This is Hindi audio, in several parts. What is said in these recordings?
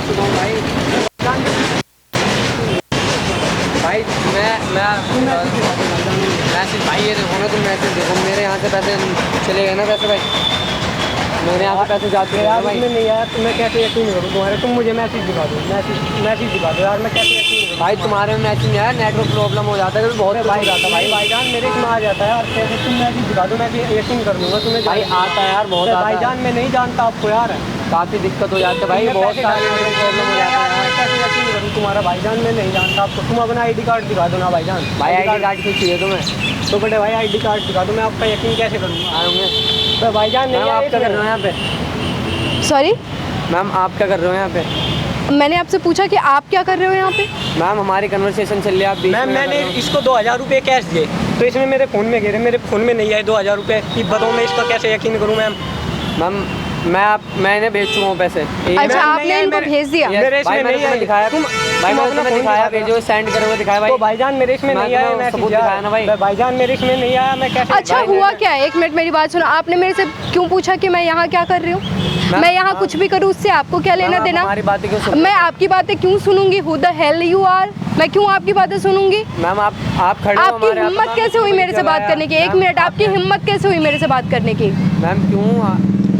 चुका हूँ भाई। भाई मैसेज भाई ये देखो ना, तुम मैसेज देखो, मेरे यहाँ से पैसे चले गए ना पैसे भाई, मेरे यहाँ से पैसे जाते हैं भाई। इसमें नहीं आया तो मैं कैसे यकीन करूँ तुम्हारे? तुम मुझे मैसेज दिखा दो, मैसेज दिखा दो यार, मैं कैसे यकीन करूँ? भाई तुम्हारे में मैसेज नहीं आया, नेटवर्क प्रॉब्लम हो जाता है बहुत भाई जाता भाई, भाईजान मेरे में आ जाता है यार, कैसे तुम मैसेज दिखा दो, मैं यकीन कर लूँगा तुम्हें। भाई आता है यार, बहुत आता है भाईजान, मैं नहीं जानता आपको यार, काफ़ी दिक्कत हो जाती है भाई, बहुत सारे प्रॉब्लम हो जाता है। कैसे यकीन करूँ तुम्हारा? भाईजान मैं नहीं जानता आपको, तुम अपना ID कार्ड दिखा दो ना भाईजान। भाई ID कार्ड क्यों चाहिए तुम्हें? तो बड़े भाई ID कार्ड दिखा दो, मैं आपका यकीन कैसे करूँगा? आएंगे तो भाईजान नहीं, आप क्या कर रहे हो यहाँ पे? सॉरी मैम आप क्या कर रहे हो यहाँ पे? मैंने आपसे पूछा कि आप क्या कर रहे हो यहाँ पे? मैम हमारी कन्वर्सेशन चल रही है, आप बीच मैम में मैंने इसको 2000 रुपये कैश दिए, तो इसमें मेरे फ़ोन में गिरे, मेरे फ़ोन में नहीं आए 2000 रुपये। ये बताओ मैं इसका कैसे यकीन करूँ मैम? मैम मैंने भेज चुका हूँ पैसे। अच्छा आपने इनको भेज दिया? मेरे इसमें नहीं आया, दिखाया भाई, मैंने तुम्हें दिखाया, भेजो सेंड करो वो दिखाया भाई। तो भाईजान मेरे इसमें नहीं आया, मैं सबूत दिखाया ना भाई। भाईजान मेरे इसमें नहीं आया, मैं कैसे? अच्छा हुआ क्या है? एक मिनट मेरी बात सुनो, आपने मेरे से क्यों पूछा कि मैं यहाँ क्या कर रही हूँ? मैं यहाँ कुछ भी करूँ उससे आपको क्या लेना देना? हमारी बातें क्यों सुन? मैं आपकी बातें क्यों सुनूंगी? Who the hell you are? मैं क्यों आपकी बातें सुनूंगी? मैम आप खड़े हो, आपकी हिम्मत कैसे हुई मेरे से बात करने की? एक मिनट, आपकी हिम्मत कैसे हुई मेरे से बात करने की? मैम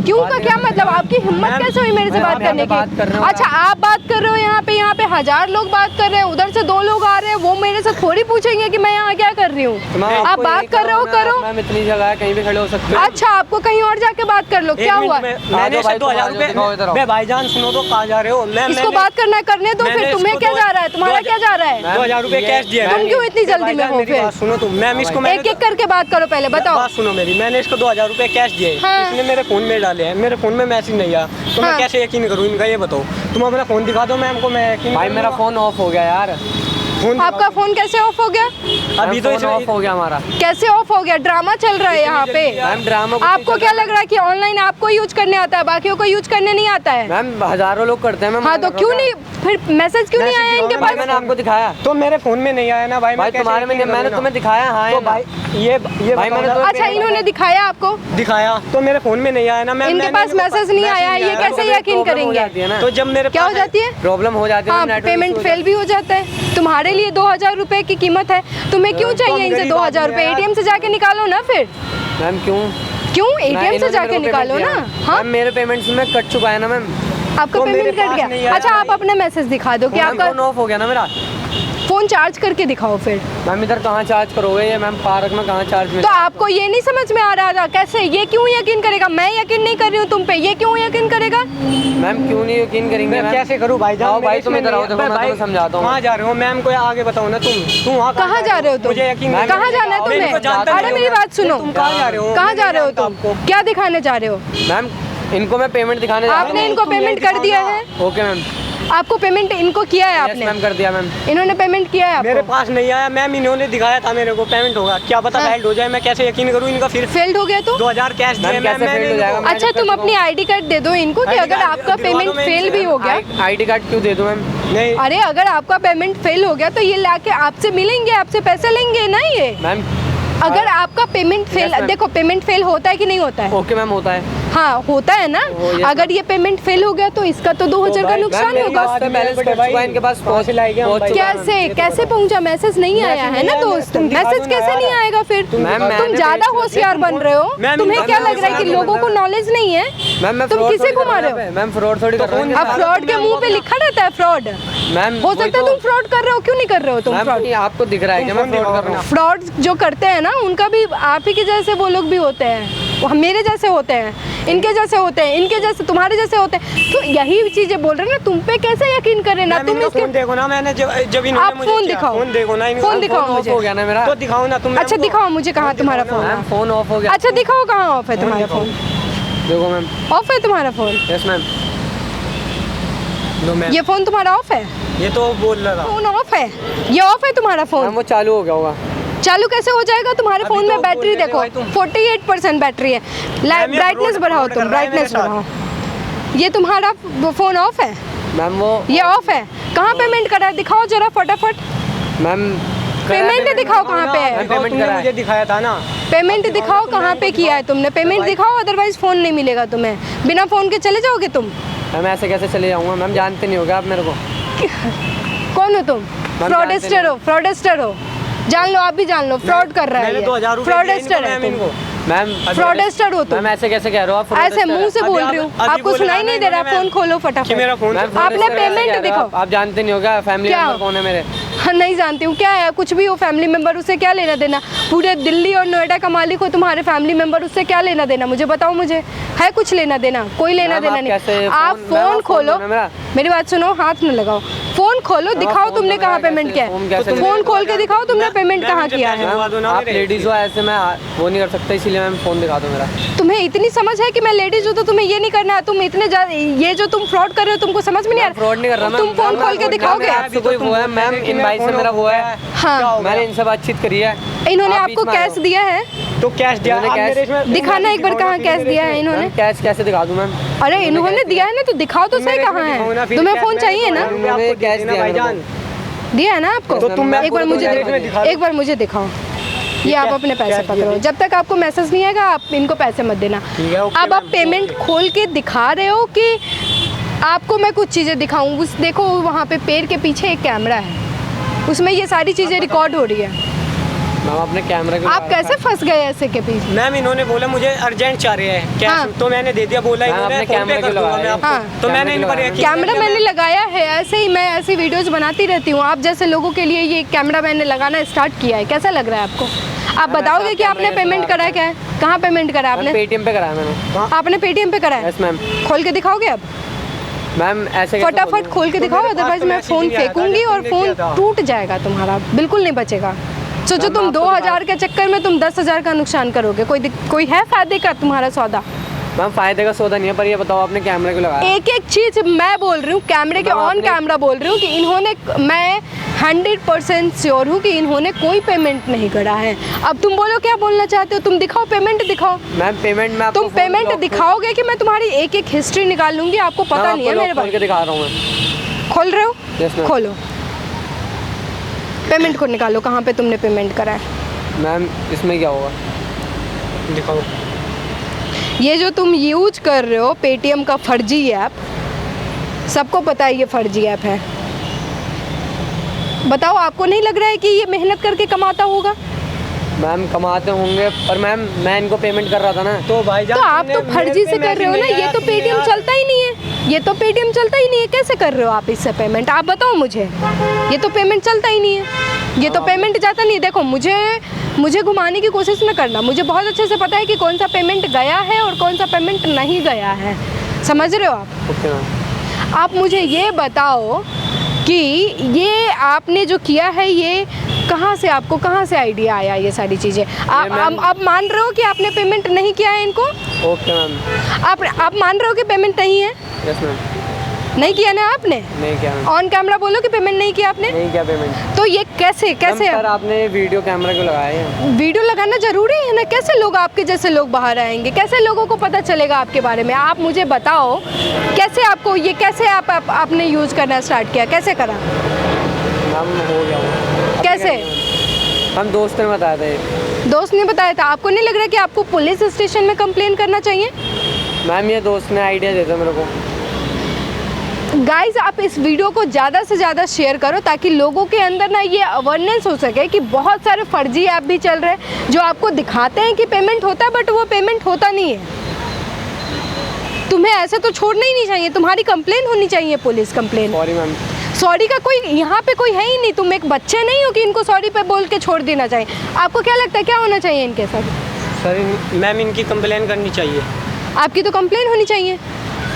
क्यों का क्या मतलब? आपकी हिम्मत कैसे हुई मेरे से बात करने की? अच्छा आप बात कर रहे हो यहाँ पे 1000 लोग बात कर रहे हैं, उधर से 2 लोग आ रहे हैं, वो मेरे से थोड़ी पूछेंगे कि मैं यहाँ क्या कर रही हूँ? आप बात कर रहे हो करो। मैम इतनी जगह है, कहीं भी खड़े हो सकते हो। अच्छा आपको कहीं और जाके बात कर लो, क्या हुआ? मैंने 2000 रुपये, भाईजान सुनो तो कहाँ जा रहे हो? इसको बात करना करने दो, फिर तुम्हें क्या जा रहा है? तुम्हारा क्या जा रहा है? 2000 रुपये कैश दिया। तुम क्यों इतनी जल्दी में हो? फिर सुनो तुम, मैम इसको एक एक करके बात करो, पहले बताओ। बात सुनो मेरी, मैंने इसको 2000 रुपये कैश दिए, हाँ। इसने मेरे फ़ोन में डाले हैं, मेरे फ़ोन में मैसेज नहीं आया, तो मैं हाँ। कैसे यकीन करूँ इनका? ये बताओ, तुम अपना फ़ोन दिखा दो मैम को, मैं यकीन भाई मेरा फ़ोन ऑफ हो गया यार। आपका फोन कैसे ऑफ हो गया? अभी तो ऑफ हो गया हमारा। कैसे ऑफ हो गया? ड्रामा चल रहा है यहाँ पे। मैम ड्रामा आपको क्या लग रहा है कि ऑनलाइन आपको यूज करने आता है, बाकियों को यूज करने नहीं आता है? मैम हजारों लोग करते हैं मैम। हाँ तो क्यों नहीं, फिर मैसेज क्यों नहीं आया इनके पास? मैंने आपको दिखाया तो मेरे फोन में नहीं आया ना भाई। भाई तुम्हारे में मैंने तुम्हें दिखाया। हाँ तो भाई ये भाई मैंने तो अच्छा इन्होंने दिखाया आपको? दिखाया तो मेरे फोन में नहीं आया ना मैम। इनके पास मैसेज नहीं आया, ये कैसे यकीन करेंगे? तो जब मेरे क्या हो जाती है? प्रॉब्लम हो जाती है। हाँ पेमेंट फेल भी हो जाता है। तुम्हारे लिए 2000 रुपए की कीमत है, तुम्हें क्यों चाहिए इनसे 2000 रुपए? ATM से जाके निकालो ना फिर। मैम क्यों ATM से जाके निकालो ना। हाँ मेरे पेमेंट में कट चुका है ना मैम। आपका पेमेंट कट गया? अच्छा आप अपना मैसेज दिखा दो कि आपका फोन ऑफ हो गया ना मेरा। फोन चार्ज करके दिखाओ फिर। मैम इधर कहाँ चार्ज करोगे? ये मैम पार्क में कहाँ चार्ज में? तो आपको ये नहीं समझ में आ रहा था कैसे? ये क्यों यकीन करेगा? मैं यकीन नहीं कर रही हूँ तुम पे, ये क्यों यकीन करेगा? मैम क्यों नहीं यकीन करेंगे? मैं कैसे करूँ भाई? जाओ भाई तुम इधर आओ, देखो मैं तुम्हें समझाता हूँ। कहाँ जा रहे हो मैम को आगे बताओ ना। तुम वहाँ कहाँ जा रहे हो तुम? मुझे यकीन कहाँ जाना है तुम्हें? अरे मेरी बात सुनो, तुम कहाँ जा रहे हो? कहाँ जा रहे हो तुम? क्या दिखाने जा रहे हो? मैम इनको मैं पेमेंट दिखाने जा रहा हूँ। आपने इनको पेमेंट कर दिया है? Okay ma'am. आपको पेमेंट इनको किया है आपने? मैम कर दिया मैम। इन्होंने पेमेंट किया है आपको? मेरे पास नहीं आया मैम, इन्होंने दिखाया था मेरे को पेमेंट होगा। क्या पता फेल्ड हो जाए, मैं कैसे यकीन करूँ इनका? फिर फेल्ड हो गया तो 2000 कैश दिए मैम मैंने। अच्छा तुम अपनी ID कार्ड दे दो इनको कि अगर आपका पेमेंट फेल भी हो गया। ID कार्ड क्यों दे दूं मैम? नहीं अरे अगर आपका पेमेंट फेल हो गया तो ये लाके आपसे मिलेंगे, आपसे पैसे लेंगे ना ये। मैम अगर आपका पेमेंट फेल, देखो पेमेंट फेल होता है कि नहीं होता है? ओके मैम होता है। हाँ होता है ना। अगर ये पेमेंट फेल हो गया तो इसका तो 2000 का नुकसान होगा। इनके पास कैसे पहुंचा? मैसेज नहीं आया है ना दोस्त, मैसेज कैसे नहीं आएगा फिर? तुम ज्यादा होशियार बन रहे हो। तुम्हें क्या लग रहा है कि लोगों को नॉलेज नहीं है? तुम किसे घुमा रहे हो? मैम फ्रॉड थोड़ी कर रहा हूं। अब फ्रॉड के मुंह पे लिखा रहता है फ्रॉड। मैम हो सकता है तुम फ्रॉड कर रहे हो, क्यों नहीं कर रहे हो तुम फ्रॉड? आपको दिख रहा है कि मैं फ्रॉड कर रहा हूं? फ्रॉड जो करते हैं ना उनका भी आप ही के जैसे वो लोग भी होते हैं, वो मेरे जैसे होते हैं, इनके जैसे होते हैं, इनके जैसे तुम्हारे जैसे होते हैं। तो यही चीजें बोल रहे हैं ना, तुम पे कैसे यकीन करें ना? तुम इसके फोन देखो ना, मैंने जब आप फोन दिखाओ, फोन देखो ना, फोन दिखाओ मुझे। हो गया ना मेरा। तो दिखाओ ना तुम। अच्छा दिखाओ मुझे कहाँ तुम्हारा फोन है। फोन ऑफ हो गया। अच्छा दिखाओ कहाँ ऑफ है तुम्हारा फोन? देखो मैम ऑफ है तुम्हारा फोन? Yes ma'am. ये फोन तुम्हारा ऑफ है? ये तो बोल रहा था फोन ऑफ है, ये ऑफ है तुम्हारा फोन? वो चालू हो गया होगा। चालू कैसे हो जाएगा? तुम्हारे फोन में तो बैटरी देखो 48% बैटरी है। ब्राइटनेस बढ़ाओ तुम, ब्राइटनेस बढ़ाओ। ये तुम्हारा फोन ऑफ है मैम? वो ये ऑफ है। कहाँ पेमेंट करा है? दिखाओ जरा फटाफट। मैम पेमेंट दिखाओ कहाँ पे है? पेमेंट करा मुझे दिखाया था ना। पेमेंट दिखाओ कहाँ पे किया है तुमने? पेमेंट दिखाओ, अदरवाइज फोन नहीं मिलेगा तुम्हें। बिना फोन के चले जाओगे तुम? मैम ऐसे कैसे चले जाऊँगा? मैम जानते नहीं होगा आप मेरे को? कौन हो तुम? फ्रॉडस्टर हो, फ्रॉडस्टर हो। जान लो, आप भी जान लो, फ्रॉड कर रहा है मैंने ये। 2000 रुपए फ्रॉडस्टर है तुम। मैम फ्रॉडस्टर हो तुम। मैम ऐसे कैसे कह रहे हो आप? ऐसे मुंह से बोल रही हूँ, आपको सुनाई नहीं दे रहा? फोन खोलो फटाफट। मेरा फोन आपने पेमेंट दिखाओ। आप जानते नहीं होगा फैमिली क्या? मेंबर कौन है मेरे? हाँ, नहीं जानती हूँ, क्या है? कुछ भी हो, फैमिली मेंबर, उससे क्या लेना देना? पूरे दिल्ली और नोएडा का मालिक हो तुम्हारे फैमिली मेंबर, उससे क्या लेना देना? मुझे बताओ, मुझे है कुछ लेना देना? कोई लेना देना नहीं। आप फोन खोलो, मेरी बात सुनो, हाथ न लगाओ। फोन खोलो, दिखाओ तुमने कहाँ पेमेंट किया है। फोन खोल के दिखाओ तुमने पेमेंट कहाँ किया है। आप लेडीज हो, ऐसे मैं वो नहीं कर सकता, इसीलिए मैम फोन दिखा दो मेरा। तुम्हें इतनी समझ है कि मैं लेडीज हूँ तो तुम्हें ये नहीं करना है? तुम इतने ज्यादा ये जो तुम फ्रॉड कर रहे हो तुमको समझ में नहीं आ रहा? फ्रॉड नहीं कर रहा मैं। तुम फोन खोल के दिखाओगे? आपसे कोई वो है मैम? इन भाई से मेरा वो है। हाँ, मैंने इनसे बातचीत करी है। इन्होंने आपको कैश दिया है? तो कैश दिया? दिखाना एक बार, कहाँ कैश दिया है इन्होंने? कैश कैसे दिखा दूं मैम? अरे इन्होंने दिया है ना, तो दिखाओ तो सही कहाँ है। तुम्हें फोन चाहिए ना? उन्होंने कैश दिया भाईजान, दिया है ना आपको? तो तुम एक बार मुझे दिखाओ, एक बार मुझे दिखाओ। ये आप अपने पैसे पकड़ो, जब तक आपको मैसेज नहीं आएगा आप इनको पैसे मत देना। अब आप पेमेंट खोल के दिखा रहे हो कि आपको मैं कुछ चीज़ें दिखाऊं? उस देखो वहाँ पे पेड़ के पीछे एक कैमरा है, उसमें ये सारी चीज़ें रिकॉर्ड हो रही है। मैम अपने कैमरे को आप कैसे फंस गए ऐसे के पीछे? मैम इन्होंने बोला मुझे अर्जेंट चाह रहे हैं कैश, हाँ। तो मैंने दे दिया। बोला इन्होंने अपने फोन पे कैमरे कर को दूंगा मैं लगाया। आपको। हाँ। तो मैंने इन पर यकीन कैमरा करके मैंने लगाया है, ऐसे ही मैं ऐसी वीडियोस बनाती रहती हूँ। आप जैसे लोगों के लिए ये कैमरा मैंने लगाना स्टार्ट किया है। कैसा लग रहा है आपको? आप बताओगे कि आपने पेमेंट करा क्या है? कहाँ पेमेंट करा आपने? पेटीएम पे कराया मैंने। आपने पेटीएम पे करा है? Yes ma'am. खोल के दिखाओगे अब? मैम ऐसे फटाफट खोल के दिखाओ, अदरवाइज मैं फ़ोन फेंकूंगी और फ़ोन टूट जाएगा तुम्हारा, बिल्कुल नहीं बचेगा। सोचो तुम 2000 के चक्कर में तुम 10,000 का नुकसान करोगे। कोई है फायदे का तुम्हारा सौदा? मैम फायदे का सौदा नहीं है, पर ये बताओ आपने कैमरे को लगाया? एक एक चीज़ मैं बोल रही हूँ, कैमरे के ऑन कैमरा बोल रही हूँ कि इन्होंने, मैं 100% श्योर हूँ कि इन्होंने कोई पेमेंट नहीं करा है। अब तुम बोलो क्या बोलना चाहते हो? तुम दिखाओ, पेमेंट दिखाओ। मैम पेमेंट में तुम पेमेंट दिखाओगे कि मैं तुम्हारी एक एक हिस्ट्री निकाल लूंगी? आपको पता नहीं है मेरे बारे में। दिखा रहा हूँ मैं। खोल रहे हो? Yes ma'am. खोलो, पेमेंट को निकालो, कहाँ पे तुमने पेमेंट करा है? मैम इसमें क्या होगा? दिखाओ। ये जो तुम यूज कर रहे हो पेटीएम का फर्जी ऐप, सबको पता है ये फर्जी ऐप है। बताओ, आपको नहीं लग रहा है कि ये मेहनत करके कमाता होगा? मैम कमाते होंगे, पर मैम मैं इनको पेमेंट कर रहा था ना। तो भाईजान, तो आप तो फर्जी से कर रहे हो ना। ये तो पेटीएम चलता ही नहीं है, ये तो पेटीएम चलता ही नहीं है। कैसे कर रहे हो आप इससे पेमेंट? आप बताओ मुझे। ये तो पेमेंट चलता ही नहीं है, ये तो पेमेंट जाता नहीं है। देखो, मुझे घुमाने की कोशिश न करना। मुझे बहुत अच्छे से पता है कि कौन सा पेमेंट गया है और कौन सा पेमेंट नहीं गया है। समझ रहे हो आप? Okay ma'am. आप मुझे ये बताओ कि ये आपने जो किया है, ये कहाँ से आइडिया आया? ये सारी चीज़ें आप मान रहे हो कि आपने पेमेंट नहीं किया है इनको? Okay ma'am. आप मान रहे हो कि पेमेंट नहीं है? Yes ma'am. नहीं किया ना आपने? नहीं किया मैम। ऑन कैमरा बोलो कि पेमेंट नहीं किया आपने। नहीं किया पेमेंट। तो ये कैसे सर आपने वीडियो कैमरा क्यों लगाया है? वीडियो लगाना जरूरी है ना? कैसे लोग, आपके जैसे लोग बाहर आएंगे? कैसे लोगों को पता चलेगा आपके बारे में? आप मुझे बताओ, कैसे आपको ये, कैसे आपने यूज़ करना स्टार्ट किया? कैसे करा? मैम हो गया। कैसे? हम दोस्त ने बताया था ये। दोस्त ने बताया था? आपको नहीं लग रहा कि आपको पुलिस स्टेशन में कंप्लेन करना चाहिए? मैम ये दोस्त ने आइडिया देता मेरे को। गाइज, आप इस वीडियो को ज़्यादा से ज़्यादा शेयर करो ताकि लोगों के अंदर ना ये अवेयरनेस हो सके कि बहुत सारे फर्जी ऐप भी चल रहे हैं जो आपको दिखाते हैं कि पेमेंट होता है, बट वो पेमेंट होता नहीं है। तुम्हें ऐसे तो छोड़ना ही नहीं चाहिए, तुम्हारी कंप्लेन होनी चाहिए, police complain. Sorry ma'am. Sorry का कोई यहाँ पे कोई है ही नहीं। तुम एक बच्चे नहीं हो कि इनको सॉरी पे बोल के छोड़ देना चाहिए। आपको क्या लगता है क्या होना चाहिए इनके साथ? सर मैम इनकी कंप्लेन करनी चाहिए। आपकी तो कंप्लेन होनी चाहिए।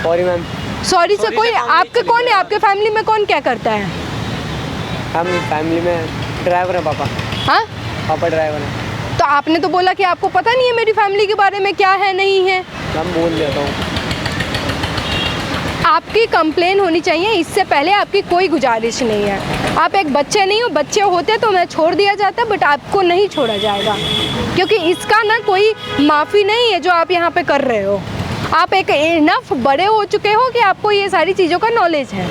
Sorry ma'am. सॉरी से कोई, आपके कौन है, आपके फैमिली में कौन क्या करता है? हम फैमिली में ड्राइवर है पापा। हाँ, पापा ड्राइवर है। तो आपने तो बोला कि आपको पता नहीं है मेरी फैमिली के बारे में क्या है नहीं है। मैम बोल देता हूँ। आपकी कंप्लेन होनी चाहिए, इससे पहले आपकी कोई गुजारिश नहीं है। आप एक बच्चे नहीं हो, बच्चे होते तो मैं छोड़ दिया जाता, बट आपको नहीं छोड़ा जाएगा क्योंकि इसका ना कोई माफ़ी नहीं है जो आप यहाँ पे कर रहे हो। आप एक इनफ बड़े हो चुके हो कि आपको ये सारी चीज़ों का नॉलेज है।